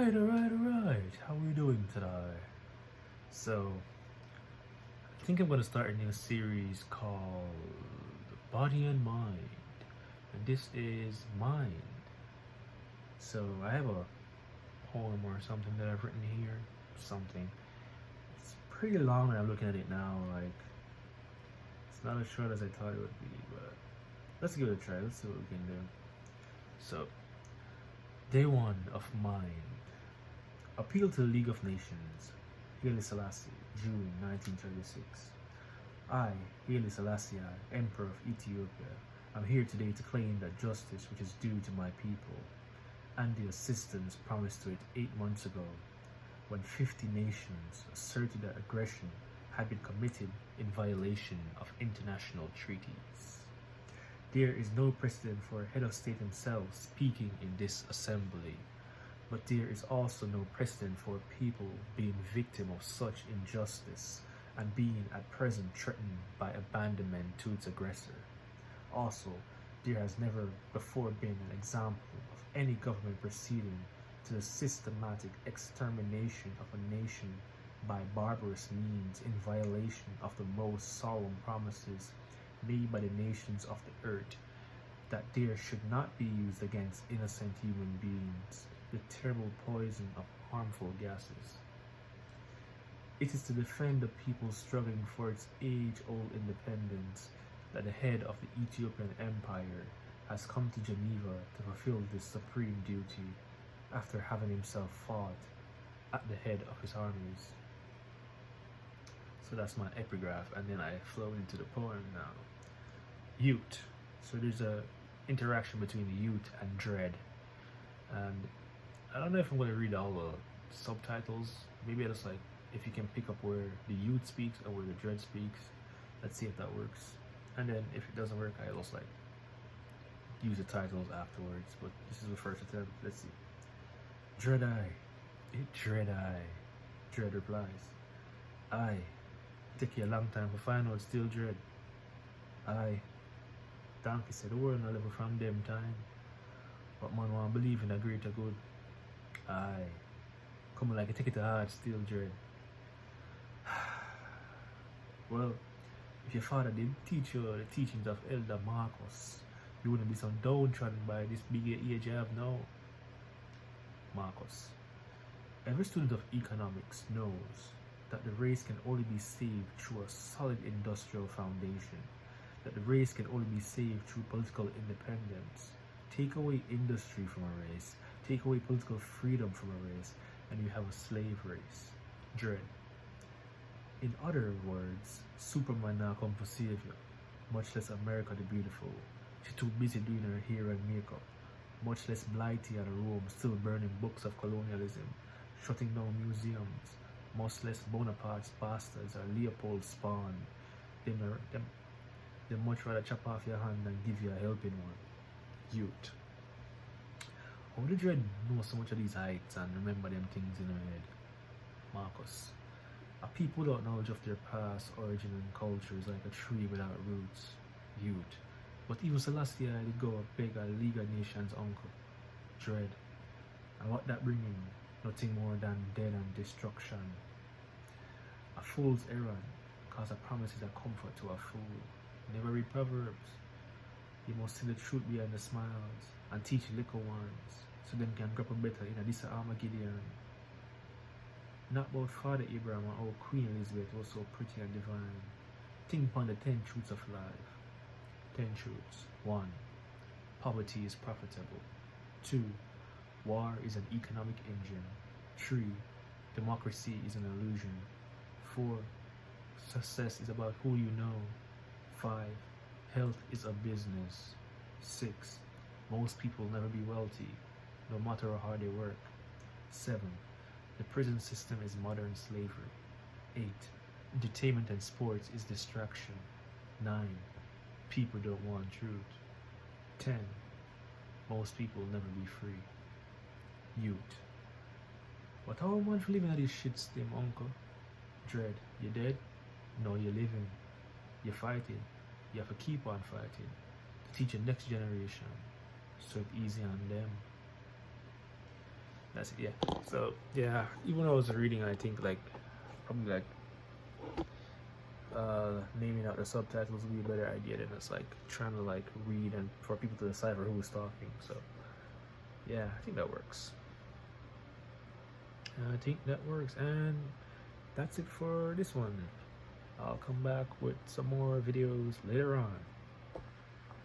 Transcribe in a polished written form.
Alright. How are we doing today? So, I think I'm going to start a new series called Body and Mind. And this is Mind. So, I have a poem or something that I've written here. Something. It's pretty long and I'm looking at it now. Like, it's not as short as I thought it would be, but let's give it a try. Let's see what we can do. So, Day 1 of Mind. Appeal to the League of Nations. Haile Selassie, June 1936. I, Haile Selassie, Emperor of Ethiopia, am here today to claim that justice which is due to my people, and the assistance promised to it 8 months ago, when 50 nations asserted that aggression had been committed in violation of international treaties. There is no precedent for a head of state himself speaking in this assembly, but there is also no precedent for people being victim of such injustice and being at present threatened by abandonment to its aggressor. Also, there has never before been an example of any government proceeding to the systematic extermination of a nation by barbarous means in violation of the most solemn promises made by the nations of the earth, that there should not be used against innocent human beings the terrible poison of harmful gases. It is to defend the people struggling for its age-old independence that the head of the Ethiopian Empire has come to Geneva to fulfill this supreme duty after having himself fought at the head of his armies. So that's my epigraph, and then I flow into the poem now. Youth. So there's a interaction between the youth and dread, and I don't know if I'm going to read all the subtitles. Maybe I just like, if you can pick up where the youth speaks or where the dread speaks. Let's see if that works. And then if it doesn't work, I'll just like use the titles afterwards. But this is the first attempt. Let's see. Dread I. Dread I. Dread replies. I. Take you a long time to find out still dread. I. Donkey said the world no level from them time. But man want believe in a greater good. Aye, come like I take it to heart, still dread. Well, if your father didn't teach you the teachings of Elder Marcus, you wouldn't be so downtrodden by this big age you have now. Marcus. Every student of economics knows that the race can only be saved through a solid industrial foundation, that the race can only be saved through political independence. Take away industry from a race, take away political freedom from a race, and you have a slave race. Dread. In other words, Superman now come to save you, much less America the Beautiful. She too busy doing her hair and makeup, much less Blighty and Rome still burning books of colonialism, shutting down museums, much less Bonaparte's bastards or Leopold's spawn. They much rather chop off your hand than give you a helping one. Youth. How did Dread know so much of these heights and remember them things in her head? Marcus. A people without knowledge of their past, origin and culture is like a tree without roots. Youth. But even Selassie did go a beg a League of Nations uncle. Dread. And what that bring him? Nothing more than death and destruction. A fool's errand, cause a promise is a comfort to a fool. Never read Proverbs. You must see the truth behind the smiles and teach little ones so them can grapple better in a this Armageddon. Not about Father Abraham or how Queen Elizabeth was so pretty and divine. Think upon the 10 truths of life. 10 truths. 1. Poverty is profitable. 2. War is an economic engine. 3. Democracy is an illusion. 4. Success is about who you know. 5. Health is a business. 6. Most people will never be wealthy, no matter how hard they work. 7. The prison system is modern slavery. 8. Entertainment and sports is distraction. 9. People don't want truth. 10. Most people will never be free. Youth. But how am I for living at this shit stem, uncle? Dread, you dead? No, you're living. You're fighting. You have to keep on fighting to teach the next generation, so it's easy on them. That's it. Yeah. So yeah, even when I was reading, I think like probably like naming out the subtitles would be a better idea than it's like trying to like read and for people to decipher who's talking. So yeah, I think that works. I think that works, and that's it for this one. I'll come back with some more videos later on.